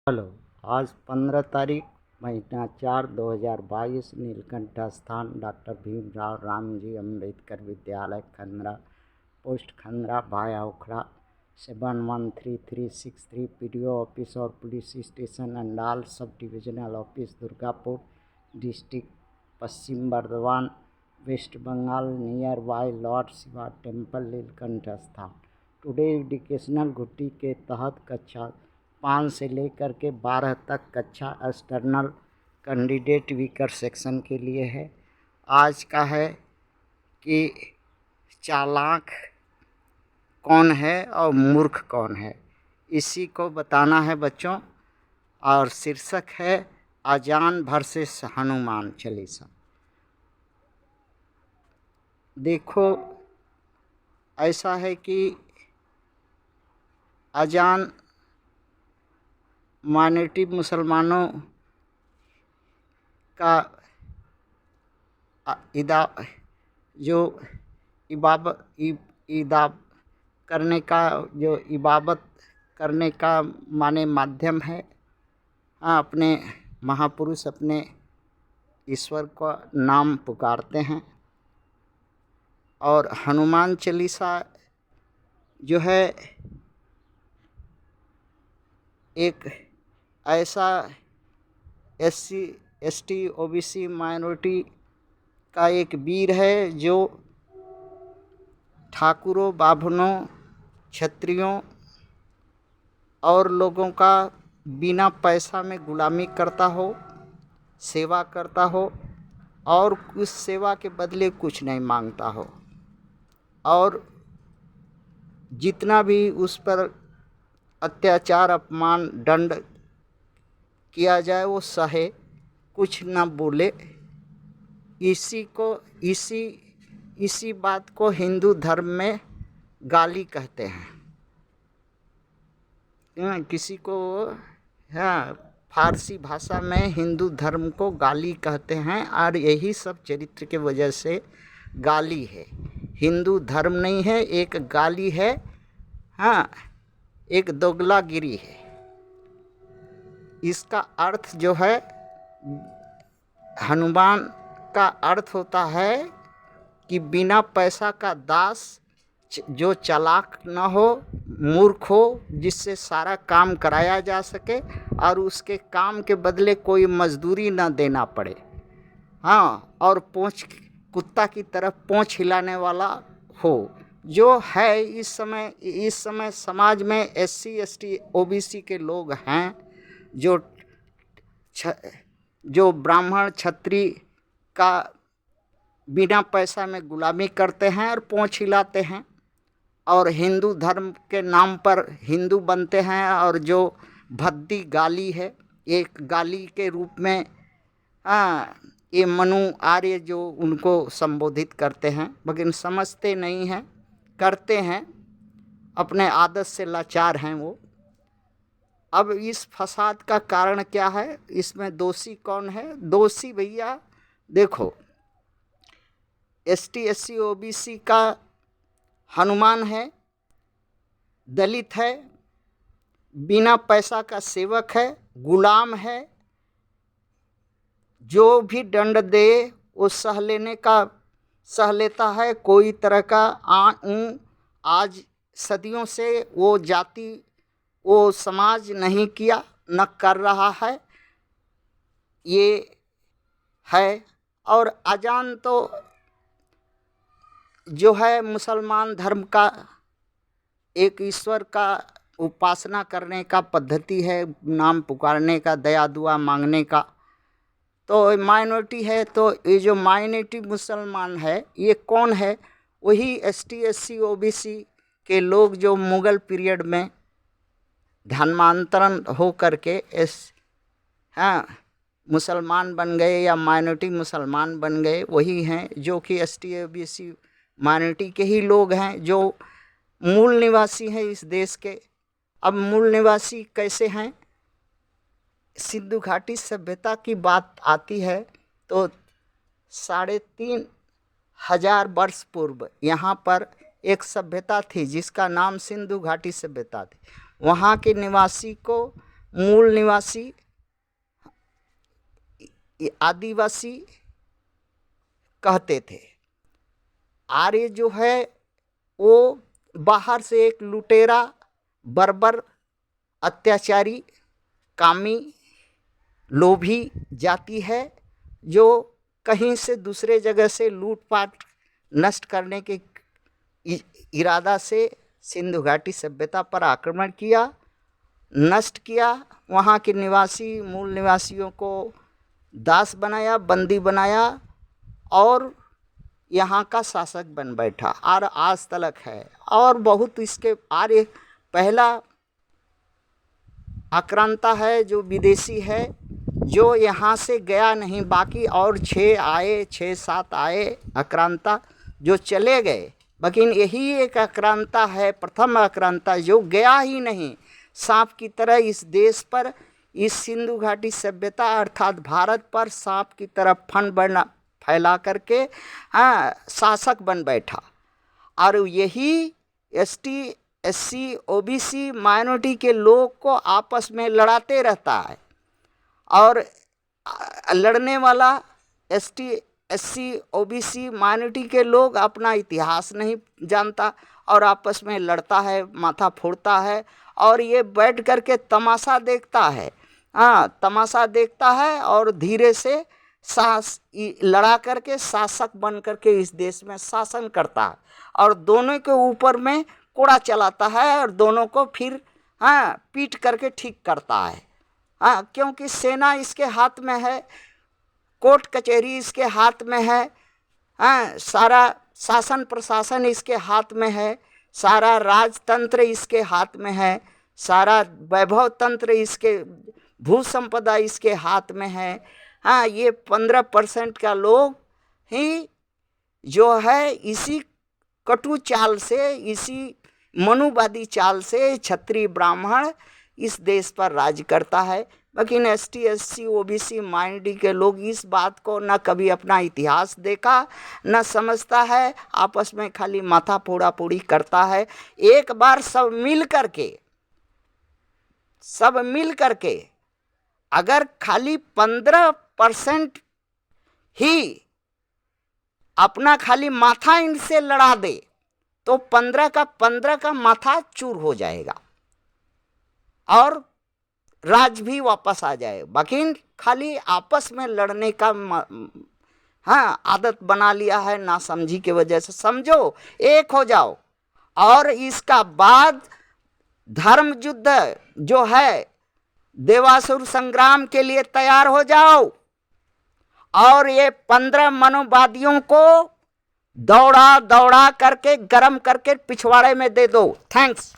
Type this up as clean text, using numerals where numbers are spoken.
Hello. आज 15 तारीख महीना 4 2022 नीलकंठ स्थान डॉक्टर भीमराव रामजी अम्बेडकर विद्यालय खंद्रा पोस्ट खंद्रा भाया उखड़ा 713363 पीडीओ ऑफिस और police station Andal sub divisional office Durgapur district Paschim Bardhaman West Bengal near by Lord Shiva temple Neelkanth Sthan. Today educational घुट्टी के तहत कक्षा 5 से लेकर के 12 तक कक्षा एक्सटर्नल कैंडिडेट वीकर सेक्शन के लिए है। आज का है कि चालाक कौन है और मूर्ख कौन है, इसी को बताना है बच्चों। और शीर्षक है अजान वर्सेस हनुमान चालीसा। देखो, ऐसा है कि अजान माइनॉरिटी मुसलमानों का इबादत करने का माने माध्यम है। अपने महापुरुष अपने ईश्वर का नाम पुकारते हैं। और हनुमान चालीसा जो है एक ऐसा SC ST OBC माइनॉरिटी का एक वीर है जो ठाकुरों, बाभनों, क्षत्रियों और लोगों का बिना पैसा में गुलामी करता हो, सेवा करता हो और उस सेवा के बदले कुछ नहीं मांगता हो, और जितना भी उस पर अत्याचार, अपमान, दंड किया जाए वो सहे, कुछ न बोले। इसी बात को हिंदू धर्म में गाली कहते हैं। किसी को फारसी भाषा में हिंदू धर्म को गाली कहते हैं, और यही सब चरित्र के वजह से गाली है। हिंदू धर्म नहीं है, एक गाली है, एक दोगलागिरी है। इसका अर्थ जो है, हनुमान का अर्थ होता है कि बिना पैसा का दास, जो चालाक न हो, मूर्ख हो, जिससे सारा काम कराया जा सके और उसके काम के बदले कोई मजदूरी न देना पड़े। और कुत्ता की तरफ पोंछ हिलाने वाला हो, जो है इस समय समाज में SC ST OBC के लोग हैं जो ब्राह्मण क्षत्रिय का बिना पैसा में गुलामी करते हैं और पोंछ हिलाते हैं, और हिंदू धर्म के नाम पर हिंदू बनते हैं। और जो भद्दी गाली है, एक गाली के रूप में ये मनु आर्य जो उनको संबोधित करते हैं, लेकिन समझते नहीं हैं, करते हैं, अपने आदत से लाचार हैं वो। अब इस फसाद का कारण क्या है, इसमें दोषी कौन है? दोषी भैया देखो, ST SC OBC का हनुमान है, दलित है, बिना पैसा का सेवक है, गुलाम है, जो भी दंड दे वो सह लेता है। कोई तरह का आज सदियों से वो जाति, वो समाज नहीं किया, न कर रहा है, ये है। और अजान तो जो है मुसलमान धर्म का एक ईश्वर का उपासना करने का पद्धति है, नाम पुकारने का, दया दुआ मांगने का। तो माइनॉरिटी है, तो ये जो माइनॉरिटी मुसलमान है, ये कौन है? वही ST SC OBC के लोग जो मुग़ल पीरियड में धर्मांतरण हो करके मुसलमान बन गए या माइनॉरिटी मुसलमान बन गए, वही हैं जो कि ST OBC माइनॉरिटी के ही लोग हैं, जो मूल निवासी हैं इस देश के। अब मूल निवासी कैसे हैं? सिंधु घाटी सभ्यता की बात आती है तो 3,500 वर्ष पूर्व यहाँ पर एक सभ्यता थी जिसका नाम सिंधु घाटी सभ्यता थी। वहाँ के निवासी को मूल निवासी, आदिवासी कहते थे। आर्य जो है वो बाहर से एक लुटेरा, बर्बर, अत्याचारी, कामी, लोभी जाति है जो कहीं से दूसरे जगह से लूटपाट नष्ट करने के इरादा से सिंधु घाटी सभ्यता पर आक्रमण किया, नष्ट किया, वहाँ के निवासी मूल निवासियों को दास बनाया, बंदी बनाया और यहाँ का शासक बन बैठा और आज तलक है। और बहुत इसके आर्य पहला आक्रांता है जो विदेशी है, जो यहाँ से गया नहीं, बाकी और 6-7 आए आक्रांता जो चले गए, लेकिन यही एक आक्रांता है, प्रथम आक्रांता जो गया ही नहीं, सांप की तरह इस देश पर, इस सिंधु घाटी सभ्यता अर्थात भारत पर सांप की तरह फन बढ़ना फैला करके शासक बन बैठा। और यही एसटी, एससी, ओबीसी माइनॉरिटी के लोग को आपस में लड़ाते रहता है और लड़ने वाला एसटी, एससी, ओबीसी माइनॉरिटी के लोग अपना इतिहास नहीं जानता और आपस में लड़ता है, माथा फोड़ता है और ये बैठ करके तमाशा देखता है। तमाशा देखता है और धीरे से लड़ा करके शासक बन करके इस देश में शासन करता है और दोनों के ऊपर में कोड़ा चलाता है और दोनों को फिर पीट करके ठीक करता है। क्योंकि सेना इसके हाथ में है, कोर्ट कचहरी इसके हाथ में है, सारा शासन प्रशासन इसके हाथ में है, सारा राजतंत्र इसके हाथ में है, सारा वैभव तंत्र इसके, भू संपदा इसके हाथ में है। ये 15% का लोग ही जो है इसी कटु चाल से, इसी मनुवादी चाल से क्षत्रिय ब्राह्मण इस देश पर राज करता है। लेकिन एसटी, एससी, ओबीसी माइनॉरिटी के लोग इस बात को न कभी अपना इतिहास देखा, न समझता है, आपस में खाली माथा फोड़ा फोड़ी करता है। एक बार सब मिल करके अगर खाली 15% ही अपना खाली माथा इनसे लड़ा दे तो 15 का माथा चूर हो जाएगा और राज भी वापस आ जाए। लेकिन खाली आपस में लड़ने का आदत बना लिया है नासमझी की वजह से। समझो, एक हो जाओ और इसका बाद धर्म युद्ध जो है देवासुर संग्राम के लिए तैयार हो जाओ और ये 15 मनोवादियों को दौड़ा करके गरम करके पिछवाड़े में दे दो। थैंक्स।